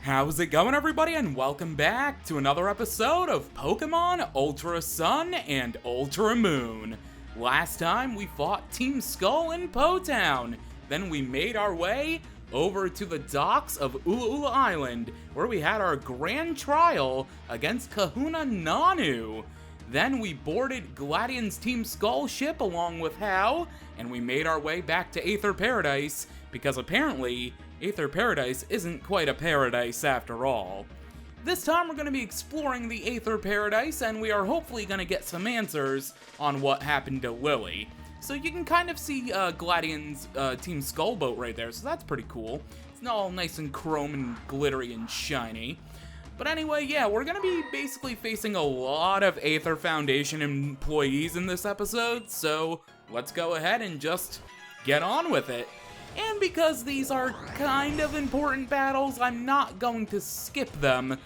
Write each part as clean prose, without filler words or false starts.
How's it going, everybody, and welcome back to another episode of Pokémon Ultra Sun and Ultra Moon. Last time we fought Team Skull in Po Town, then we made our way over to the docks of Ula Ula Island, where we had our grand trial against Kahuna Nanu. Then we boarded Gladian's Team Skull ship along with Hao, and we made our way back to Aether Paradise, because apparently Aether Paradise isn't quite a paradise after all. This time we're going to be exploring the Aether Paradise, and we are hopefully going to get some answers on what happened to Lily. So you can kind of see Gladian's Team Skull boat right there, so that's pretty cool. It's all nice and chrome and glittery and shiny. But anyway, yeah, we're going to be basically facing a lot of Aether Foundation employees in this episode, so let's go ahead and just get on with it. And because these are kind of important battles, I'm not going to skip them.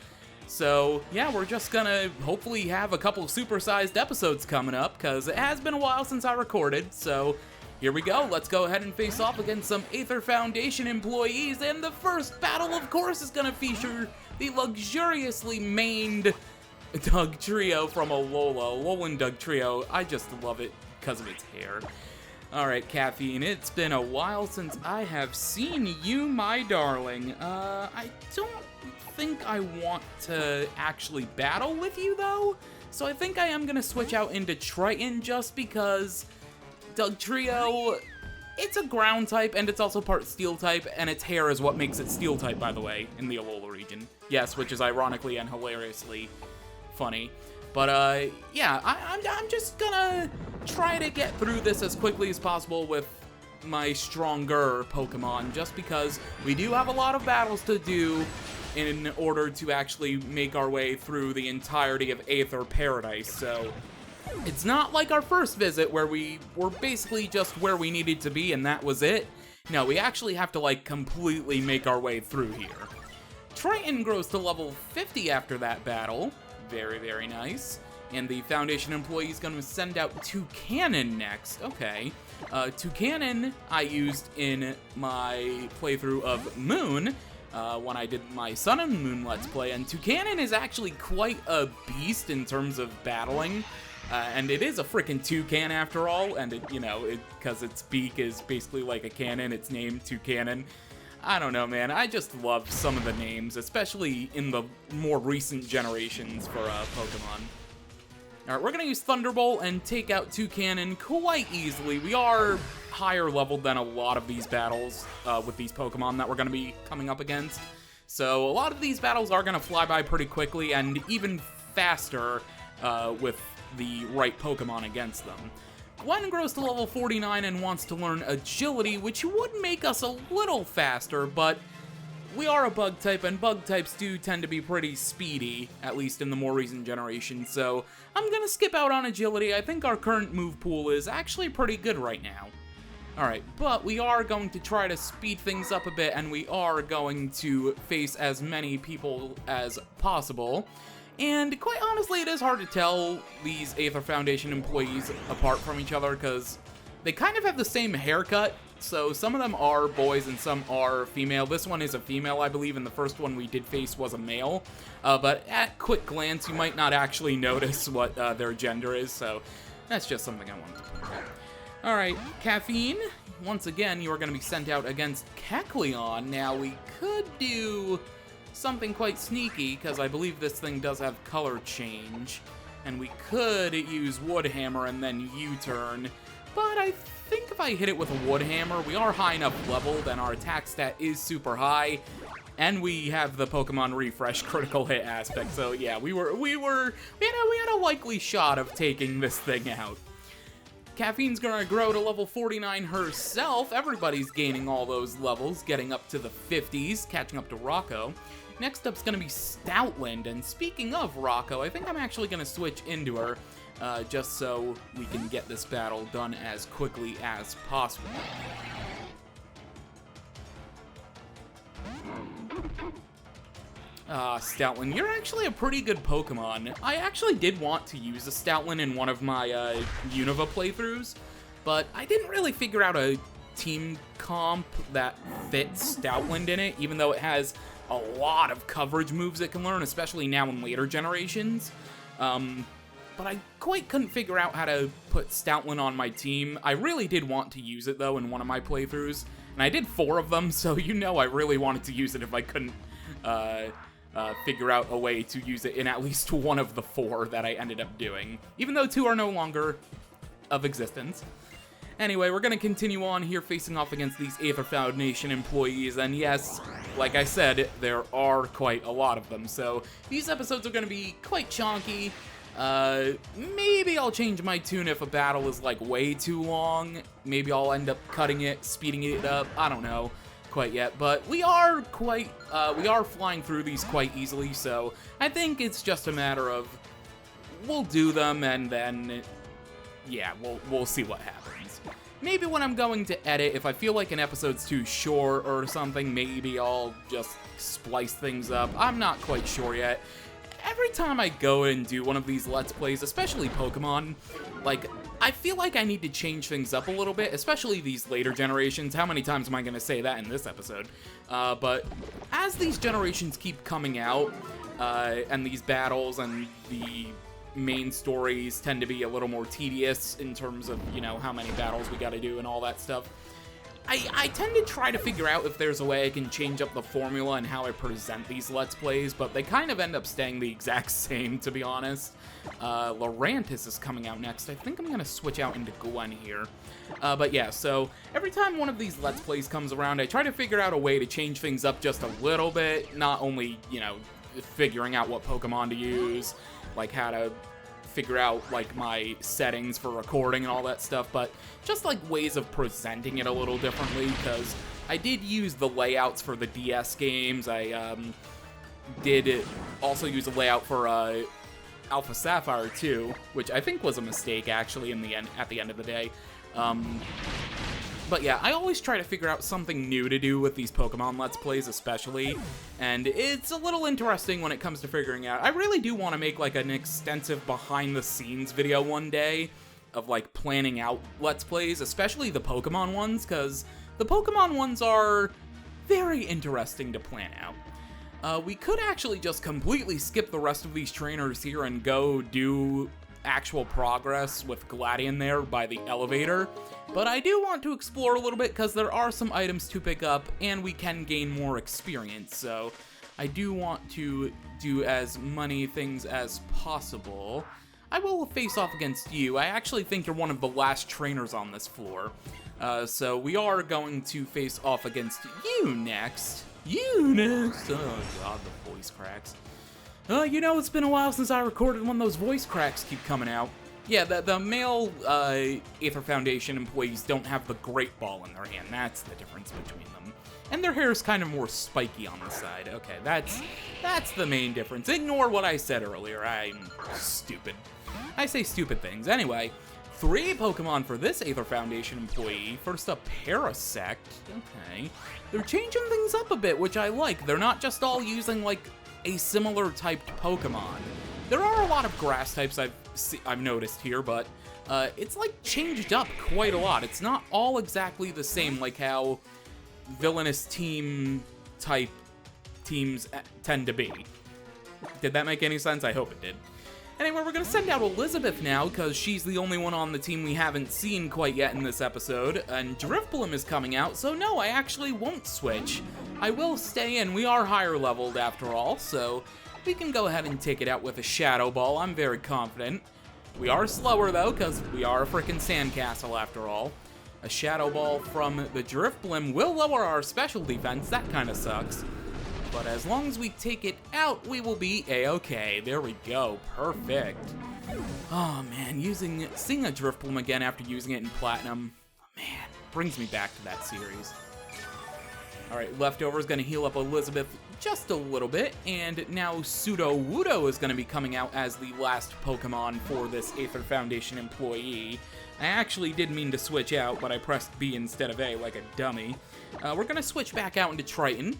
So, yeah, we're just gonna hopefully have a couple of supersized episodes coming up, because it has been a while since I recorded, so here we go. Let's go ahead and face off against some Aether Foundation employees, and the first battle, of course, is gonna feature the luxuriously maned Doug Trio from Alola. Alolan Doug Trio, I just love it because of its hair. Alright, Caffeine, it's been a while since I have seen you, my darling. I don't think I want to actually battle with you, though. So I think I am going to switch out into Triton just because Doug Trio, it's a ground type, and it's also part steel type, and its hair is what makes it steel type, by the way, in the Alola region. Yes, which is ironically and hilariously funny. But, yeah, I'm just gonna try to get through this as quickly as possible with my stronger Pokemon, just because we do have a lot of battles to do in order to actually make our way through the entirety of Aether Paradise. So it's not like our first visit where we were basically just where we needed to be and that was it. No, we actually have to, like, completely make our way through here. Triton grows to level 50 after that battle. Very, very nice. And the Foundation employee is going to send out Toucanon next. Okay. Toucanon I used in my playthrough of Moon, when I did my Sun and Moon Let's Play. And Toucanon is actually quite a beast in terms of battling. And it is a freaking toucan after all. And, because its beak is basically like a cannon, it's named Toucanon. I don't know, man. I just love some of the names, especially in the more recent generations for Pokemon. Alright, we're going to use Thunderbolt and take out Toucanon quite easily. We are higher leveled than a lot of these battles with these Pokemon that we're going to be coming up against. So a lot of these battles are going to fly by pretty quickly and even faster with the right Pokemon against them. Gwen grows to level 49 and wants to learn Agility, which would make us a little faster, but we are a bug type, and bug types do tend to be pretty speedy, at least in the more recent generation, so I'm gonna skip out on Agility. I think our current move pool is actually pretty good right now. Alright, but we are going to try to speed things up a bit, and we are going to face as many people as possible. And quite honestly, it is hard to tell these Aether Foundation employees apart from each other because they kind of have the same haircut. So some of them are boys and some are female. This one is a female, I believe, and the first one we did face was a male. But at quick glance, you might not actually notice what their gender is. So that's just something I wanted to point out. Alright, Caffeine. Once again, you are going to be sent out against Kecleon. Now, we could do something quite sneaky, because I believe this thing does have color change, and we could use Wood Hammer and then U-turn, but I think if I hit it with a Wood Hammer, we are high enough leveled, and our attack stat is super high, and we have the Pokemon Refresh critical hit aspect, so yeah, we had a likely shot of taking this thing out. Caffeine's gonna grow to level 49 herself. Everybody's gaining all those levels, getting up to the 50s, catching up to Rocco. Next up's gonna be Stoutland, and speaking of Rocco, I think I'm actually gonna switch into her, just so we can get this battle done as quickly as possible. Stoutland, you're actually a pretty good Pokemon. I actually did want to use a Stoutland in one of my Unova playthroughs, but I didn't really figure out a team comp that fits Stoutland in it, even though it has a lot of coverage moves it can learn, especially now in later generations. But I quite couldn't figure out how to put Stoutland on my team. I really did want to use it, though, in one of my playthroughs. And I did 4 of them, so you know I really wanted to use it if I couldn't figure out a way to use it in at least one of the 4 that I ended up doing. Even though 2 are no longer of existence. Anyway, we're going to continue on here facing off against these Aether Foundation employees, and yes, like I said, there are quite a lot of them, so these episodes are going to be quite chonky. Maybe I'll change my tune if a battle is, like, way too long. Maybe I'll end up cutting it, speeding it up, I don't know quite yet, but we are flying through these quite easily, so I think it's just a matter of we'll do them, and then, yeah, we'll see what happens. Maybe when I'm going to edit, if I feel like an episode's too short or something, maybe I'll just splice things up. I'm not quite sure yet. Every time I go and do one of these Let's Plays, especially Pokemon, like, I feel like I need to change things up a little bit, especially these later generations. How many times am I going to say that in this episode? But as these generations keep coming out, and these battles and the main stories tend to be a little more tedious in terms of, you know, how many battles we gotta do and all that stuff, I tend to try to figure out if there's a way I can change up the formula and how I present these Let's Plays, but they kind of end up staying the exact same, to be honest. Lurantis is coming out next. I think I'm gonna switch out into Gwen here. But yeah, so every time one of these Let's Plays comes around, I try to figure out a way to change things up just a little bit, not only, you know, figuring out what Pokemon to use, like how to figure out like my settings for recording and all that stuff, but just like ways of presenting it a little differently, because I did use the layouts for the DS games. I did also use a layout for Alpha Sapphire too, which I think was a mistake actually at the end of the day. But yeah, I always try to figure out something new to do with these Pokemon Let's Plays especially, and it's a little interesting when it comes to figuring out. I really do want to make like an extensive behind-the-scenes video one day of like planning out Let's Plays, especially the Pokemon ones, because the Pokemon ones are very interesting to plan out. We could actually just completely skip the rest of these trainers here and go do actual progress with Gladion there by the elevator, but I do want to explore a little bit because there are some items to pick up and we can gain more experience, so I do want to do as many things as possible. I will face off against you. I actually think you're one of the last trainers on this floor, so we are going to face off against you next. You next! Oh god, the voice cracks. You know, it's been a while since I recorded one. Those voice cracks keep coming out. Yeah, the male Aether Foundation employees don't have the Great Ball in their hand. That's the difference between them. And their hair is kind of more spiky on the side. Okay, that's the main difference. Ignore what I said earlier. I'm stupid. I say stupid things. Anyway, 3 Pokemon for this Aether Foundation employee. First up, Parasect. Okay. They're changing things up a bit, which I like. They're not just all using, like, a similar typed Pokemon. There are a lot of grass types I've noticed here, but it's like changed up quite a lot. It's not all exactly the same, like how villainous team type teams tend to be. Did that make any sense? I hope it did. Anyway, we're gonna send out Elizabeth now, because she's the only one on the team we haven't seen quite yet in this episode, and Drifblim is coming out, so no, I actually won't switch. I will stay in. We are higher leveled after all, so we can go ahead and take it out with a Shadow Ball. I'm very confident. We are slower, though, because we are a freaking sandcastle after all. A Shadow Ball from the Drifblim will lower our special defense. That kind of sucks. But as long as we take it out, we will be A-okay. There we go. Perfect. Oh, man. Seeing a Drifblim again after using it in Platinum, man, brings me back to that series. Alright, Leftover is going to heal up Elizabeth just a little bit, and now Sudowoodo is going to be coming out as the last Pokemon for this Aether Foundation employee. I actually did mean to switch out, but I pressed B instead of A like a dummy. We're going to switch back out into Triton,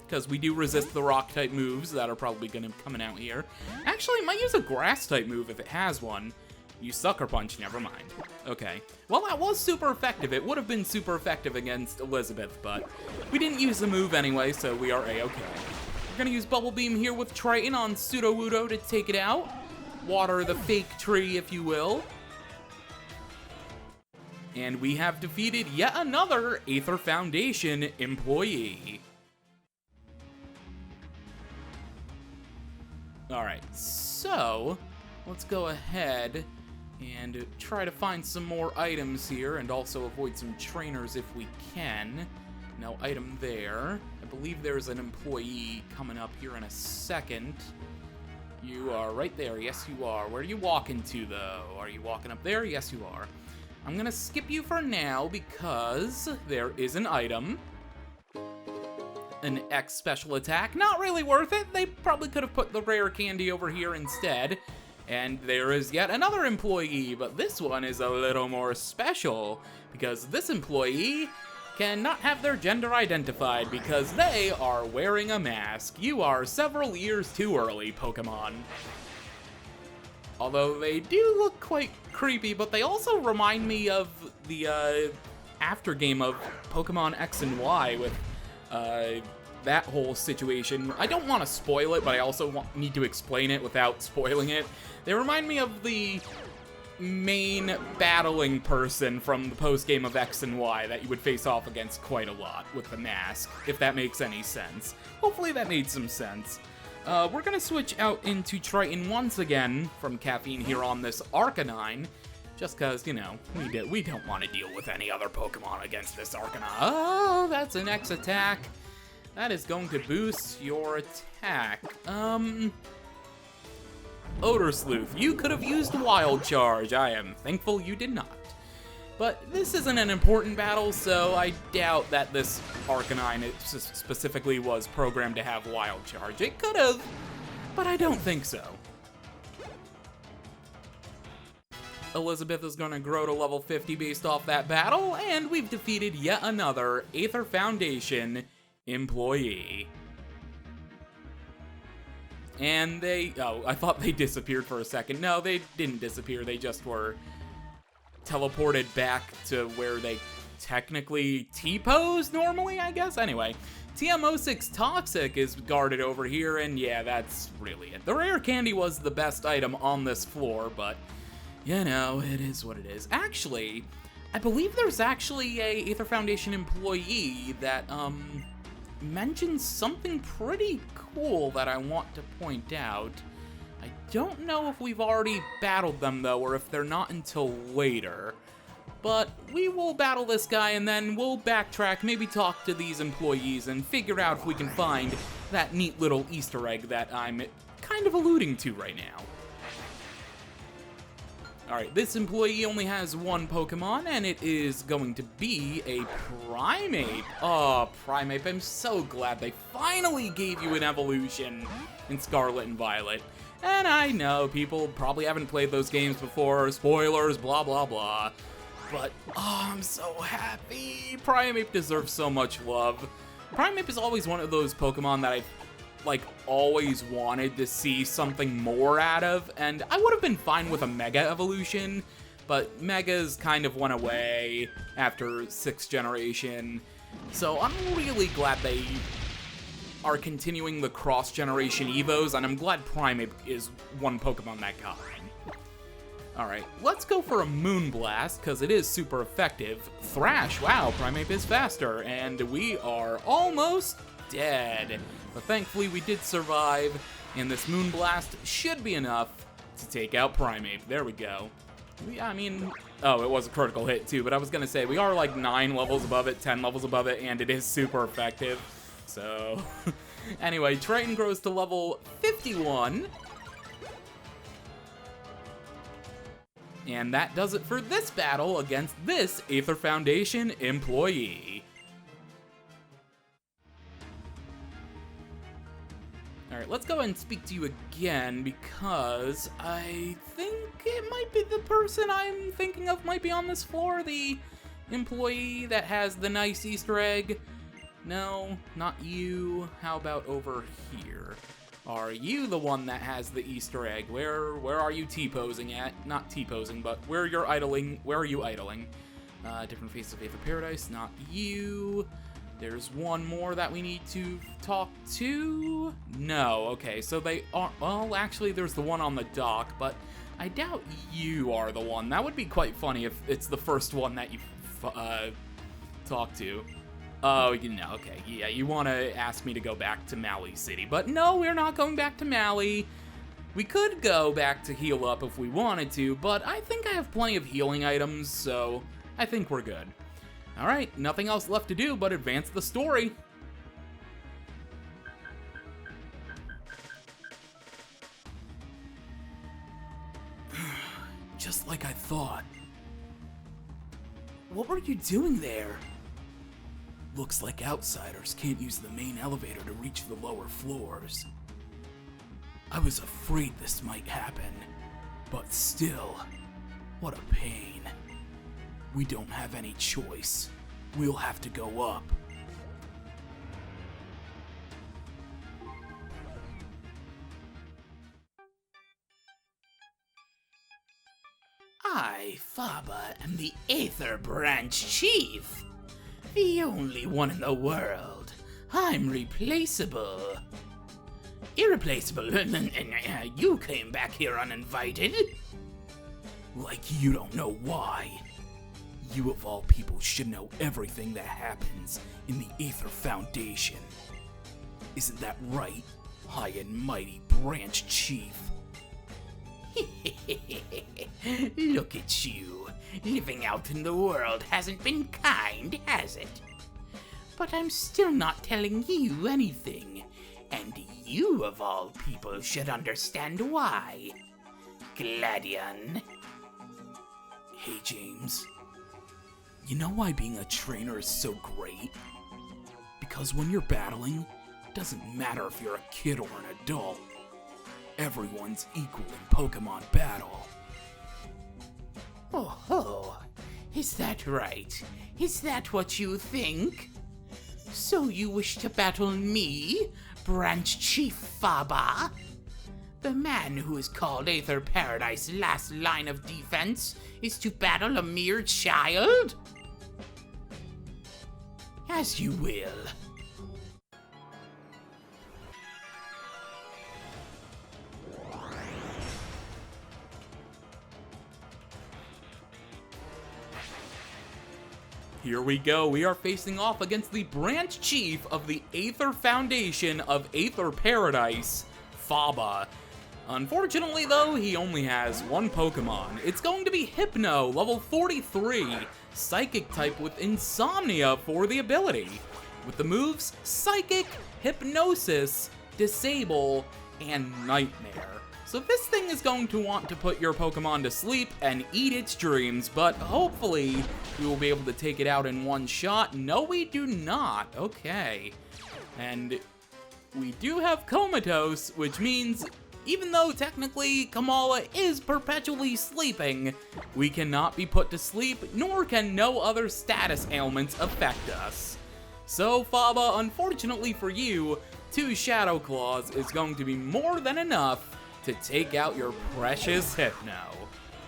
because we do resist the Rock-type moves that are probably going to be coming out here. Actually, might use a Grass-type move if it has one. You Sucker Punch, never mind. Okay. Well, that was super effective. It would have been super effective against Elizabeth, but we didn't use the move anyway, so we are A-okay. gonna use Bubble Beam here with Triton on Sudowoodo to take it out. Water the fake tree, if you will. And we have defeated yet another Aether Foundation employee. Alright, so let's go ahead and try to find some more items here and also avoid some trainers if we can. No item there. I believe there's an employee coming up here in a second. You are right there. Yes, you are. Where are you walking to, though? Are you walking up there? Yes, you are. I'm gonna skip you for now because there is an item. An X special attack. Not really worth it. They probably could have put the rare candy over here instead. And there is yet another employee, but this one is a little more special because this employee cannot have their gender identified because they are wearing a mask. You are several years too early, Pokemon. Although they do look quite creepy, but they also remind me of the aftergame of Pokemon X and Y with that whole situation. I don't want to spoil it, but I also need to explain it without spoiling it. They remind me of the main battling person from the post-game of X and Y that you would face off against quite a lot with the mask, if that makes any sense. Hopefully that made some sense. We're gonna switch out into Triton once again from Caffeine here on this Arcanine, just cause, you know, we don't want to deal with any other Pokemon against this Arcanine. Oh, that's an X attack. That is going to boost your attack. Odor Sleuth, you could have used Wild Charge. I am thankful you did not. But this isn't an important battle, so I doubt that this Arcanine specifically was programmed to have Wild Charge. It could have, but I don't think so. Elizabeth is going to grow to level 50 based off that battle, and we've defeated yet another Aether Foundation employee. And oh, I thought they disappeared for a second. No, they didn't disappear. They just were teleported back to where they technically T-pose normally, I guess? Anyway, TM06 Toxic is guarded over here, and yeah, that's really it. The rare candy was the best item on this floor, but, you know, it is what it is. Actually, I believe there's actually a Aether Foundation employee that, mentions something pretty cool that I want to point out. I don't know if we've already battled them, though, or if they're not until later. But we will battle this guy, and then we'll backtrack, maybe talk to these employees, and figure out if we can find that neat little Easter egg that I'm kind of alluding to right now. Alright, this employee only has one Pokemon, and it is going to be a Primeape. Oh, Primeape, I'm so glad they finally gave you an evolution in Scarlet and Violet. And I know people probably haven't played those games before, spoilers, blah, blah, blah. But, oh, I'm so happy. Primeape deserves so much love. Primeape is always one of those Pokemon that I've always wanted to see something more out of, and I would have been fine with a Mega evolution, but Megas kind of went away after 6th generation, so I'm really glad they are continuing the cross-generation Evos, and I'm glad Primeape is one Pokemon that got. Alright, let's go for a Moonblast, because it is super effective. Thrash, wow, Primeape is faster, and we are almost dead. But thankfully we did survive, and this Moonblast should be enough to take out Primeape. There we go. I mean, oh, it was a critical hit too, but I was gonna say, we are like 9 levels above it, 10 levels above it, and it is super effective. So, anyway, Triton grows to level 51. And that does it for this battle against this Aether Foundation employee. Alright, let's go ahead and speak to you again, because I think it might be the person I'm thinking of might be on this floor, the employee that has the nice Easter egg. No, not you. How about over here? Are you the one that has the Easter egg? Where are you T-posing at? Not T-posing, but where you're idling. Where are you idling? Different Faces of Aether Paradise, not you. There's one more that we need to talk to. No, okay, so they are, well, actually there's the one on the dock, but I doubt you are the one. That would be quite funny if it's the first one that you talk to. Oh, you know, okay, yeah, you want to ask me to go back to Maui City, but no, we're not going back to Maui. We could go back to heal up if we wanted to, but I think I have plenty of healing items, so I think we're good. Alright, nothing else left to do but advance the story. Just like I thought. What were you doing there? Looks like outsiders can't use the main elevator to reach the lower floors. I was afraid this might happen, but still, what a pain. We don't have any choice. We'll have to go up. I, Faba, am the Aether Branch Chief. The only one in the world. I'm replaceable. Irreplaceable? You came back here uninvited? Like you don't know why. You of all people should know everything that happens in the Aether Foundation. Isn't that right, high and mighty Branch Chief? Look at you. Living out in the world hasn't been kind, has it? But I'm still not telling you anything, and you of all people should understand why. Gladion. Hey, James. You know why being a trainer is so great? Because when you're battling, it doesn't matter if you're a kid or an adult. Everyone's equal in Pokemon battle. Oh, is that right? Is that what you think? So you wish to battle me, Branch Chief Faba? The man who is called Aether Paradise last line of defense is to battle a mere child? As you will. Here we go, we are facing off against the Branch Chief of the Aether Foundation of Aether Paradise, Faba. Unfortunately though, he only has one Pokemon. It's going to be Hypno, level 43, Psychic type with Insomnia for the ability. With the moves Psychic, Hypnosis, Disable, and Nightmare. So this thing is going to want to put your Pokemon to sleep and eat its dreams, but hopefully we will be able to take it out in one shot. No, we do not. Okay. And we do have Comatose, which means even though technically Kamala is perpetually sleeping, we cannot be put to sleep, nor can no other status ailments affect us. So Faba, unfortunately for you, 2 Shadow Claws is going to be more than enough to take out your precious Hypno.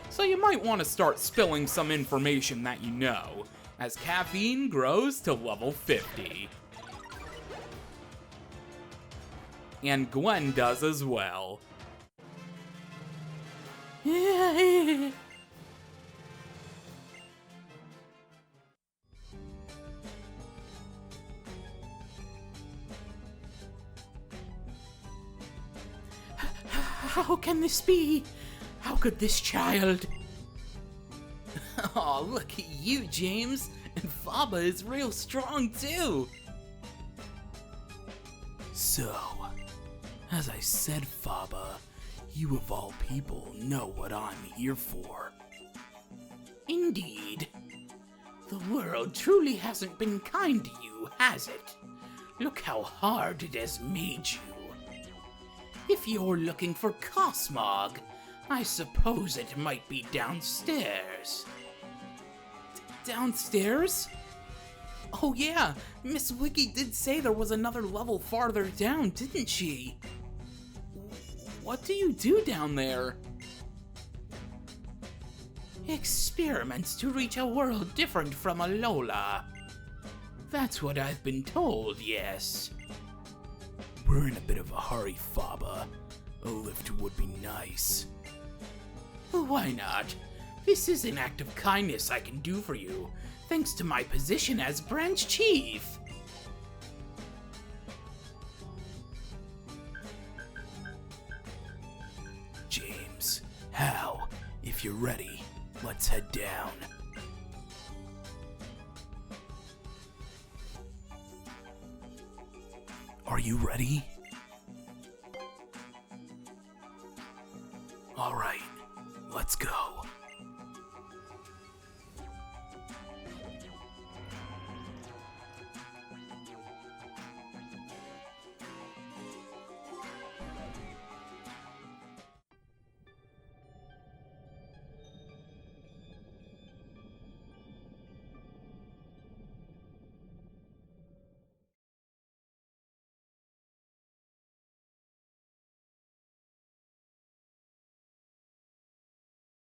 So you might want to start spilling some information that you know, as Caffeine grows to level 50. And Gwen does as well. How can this be? How could this child? Oh, look at you, James. And Faba is real strong, too. So, as I said, Faba, you of all people know what I'm here for. Indeed. The world truly hasn't been kind to you, has it? Look how hard it has made you. If you're looking for Cosmog, I suppose it might be downstairs. Downstairs? Oh yeah, Miss Wiki did say there was another level farther down, didn't she? What do you do down there? Experiments to reach a world different from Alola. That's what I've been told, yes. We're in a bit of a hurry, Faba. A lift would be nice. Well, why not? This is an act of kindness I can do for you, thanks to my position as branch chief. James, Hal, if you're ready, let's head down. Are you ready?